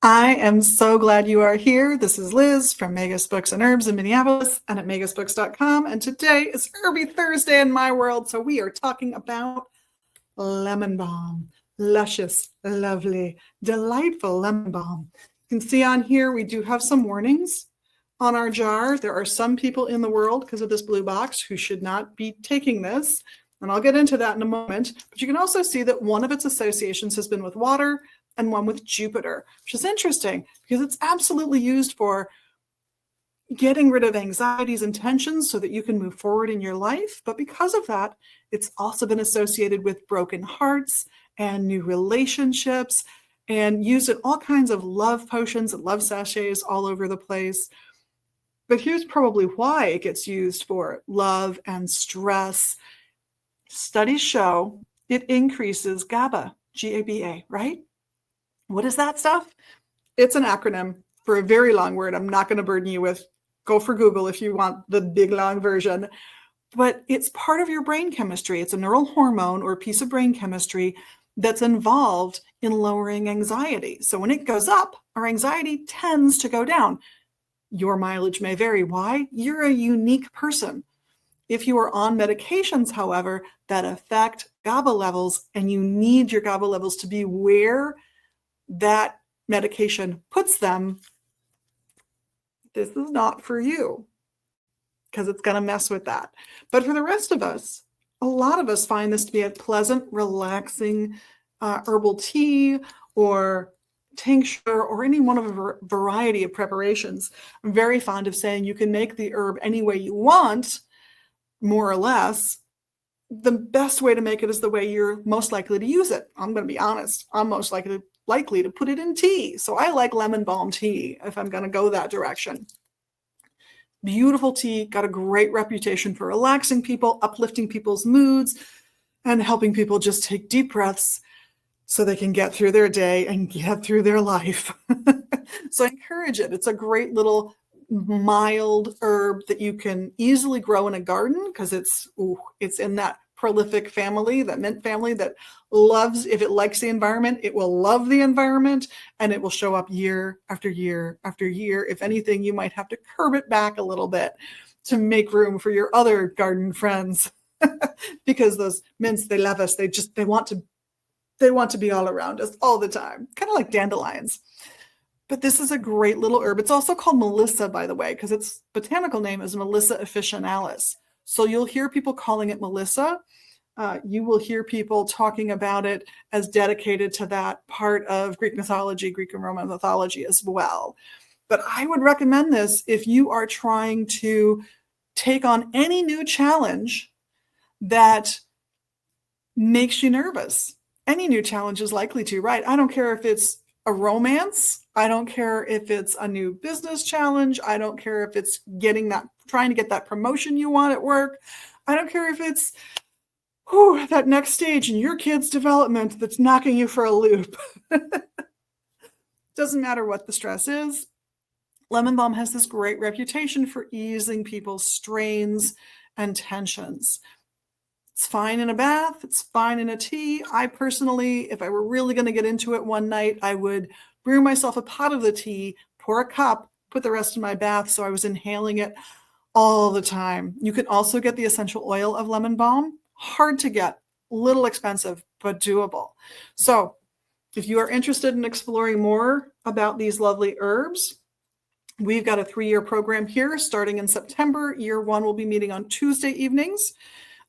I am so glad you are here. This is Liz from Magus Books and Herbs in Minneapolis and at magusbooks.com. And today is Herby Thursday in my world. So we are talking about lemon balm. Luscious, lovely, delightful lemon balm. You can see on here we do have some warnings on our jar. There are some people in the world, because of this blue box, who should not be taking this. And I'll get into that in a moment. But you can also see that one of its associations has been with water and one with Jupiter, which is interesting because it's absolutely used for getting rid of anxieties and tensions so that you can move forward in your life. But because of that, it's also been associated with broken hearts and new relationships, and used in all kinds of love potions and love sachets all over the place. But here's probably why it gets used for love and stress. Studies show it increases GABA, G-A-B-A, right? What is that stuff? It's an acronym for a very long word. I'm not going to burden you with, go for Google if you want the big long version. But it's part of your brain chemistry. It's a neural hormone or a piece of brain chemistry that's involved in lowering anxiety. So when it goes up, our anxiety tends to go down. Your mileage may vary. Why? You're a unique person. If you are on medications, however, that affect GABA levels, and you need your GABA levels to be where that medication puts them, this is not for you, because it's going to mess with that. But for the rest of us, a lot of us find this to be a pleasant, relaxing herbal tea or tincture or any one of a variety of preparations. I'm very fond of saying you can make the herb any way you want, more or less. The best way to make it is the way you're most likely to use it. I'm going to be honest. I'm most likely to put it in tea. So I like lemon balm tea if I'm going to go that direction. Beautiful tea, got a great reputation for relaxing people, uplifting people's moods, and helping people just take deep breaths so they can get through their day and get through their life. So I encourage it. It's a great little mild herb that you can easily grow in a garden, because it's in that prolific family, that mint family that loves, if it likes the environment, it will love the environment, and it will show up year after year after year. If anything, you might have to curb it back a little bit to make room for your other garden friends because those mints, they love us. They want to be all around us all the time, kind of like dandelions. But this is a great little herb. It's also called Melissa, by the way, because its botanical name is Melissa officinalis. So you'll hear people calling it Melissa. You will hear people talking about it as dedicated to that part of Greek mythology, Greek and Roman mythology as well. But I would recommend this if you are trying to take on any new challenge that makes you nervous. Any new challenge is likely to, right? I don't care if it's a romance. I don't care if it's a new business challenge. I don't care if it's trying to get that promotion you want at work. I don't care if it's that next stage in your kid's development that's knocking you for a loop. Doesn't matter what the stress is. Lemon balm has this great reputation for easing people's strains and tensions. It's fine in a bath. It's fine in a tea. I personally, if I were really going to get into it one night, I would brew myself a pot of the tea, pour a cup, put the rest in my bath, so I was inhaling it all the time. You can also get the essential oil of lemon balm. Hard to get, little expensive, but doable. So if you are interested in exploring more about these lovely herbs, we've got a 3-year program here starting in September. Year 1 will be meeting on Tuesday evenings.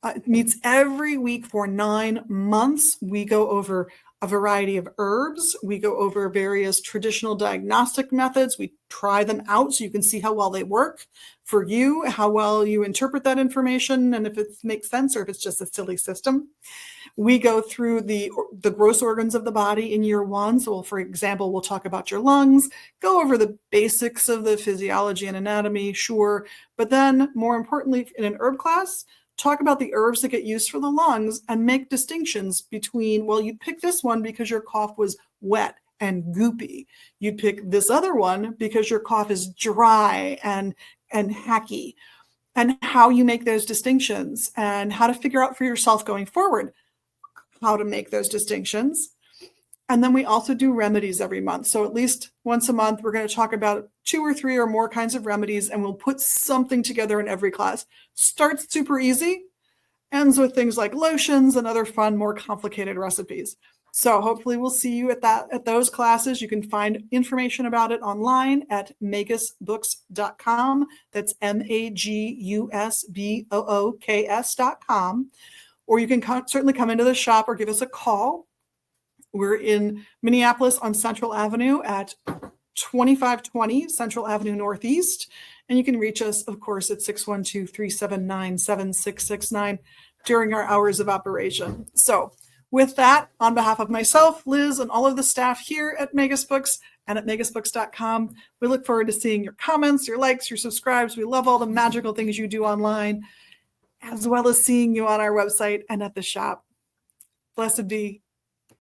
It meets every week for 9 months. We go over a variety of herbs. We go over various traditional diagnostic methods. We try them out so you can see how well they work for you, how well you interpret that information, and if it makes sense or if it's just a silly system. We go through the gross organs of the body in year 1. So, for example, we'll talk about your lungs, go over the basics of the physiology and anatomy, sure. But then, more importantly, in an herb class, talk about the herbs that get used for the lungs and make distinctions between, well, you pick this one because your cough was wet and goopy. You pick this other one because your cough is dry and hacky, and how you make those distinctions and how to figure out for yourself going forward how to make those distinctions. And then we also do remedies every month. So at least once a month. We're going to talk about 2 or 3 or more kinds of remedies, and we'll put something together in every class. Starts super easy, ends with things like lotions and other fun, more complicated recipes. So hopefully we'll see you at those classes. You can find information about it online at magusbooks.com. That's magusbooks.com. Or you can certainly come into the shop or give us a call. We're in Minneapolis on Central Avenue at 2520 Central Avenue Northeast. And you can reach us, of course, at 612-379-7669 during our hours of operation. So with that, on behalf of myself, Liz, and all of the staff here at Magus Books and at magusbooks.com, we look forward to seeing your comments, your likes, your subscribes. We love all the magical things you do online, as well as seeing you on our website and at the shop. Blessed be.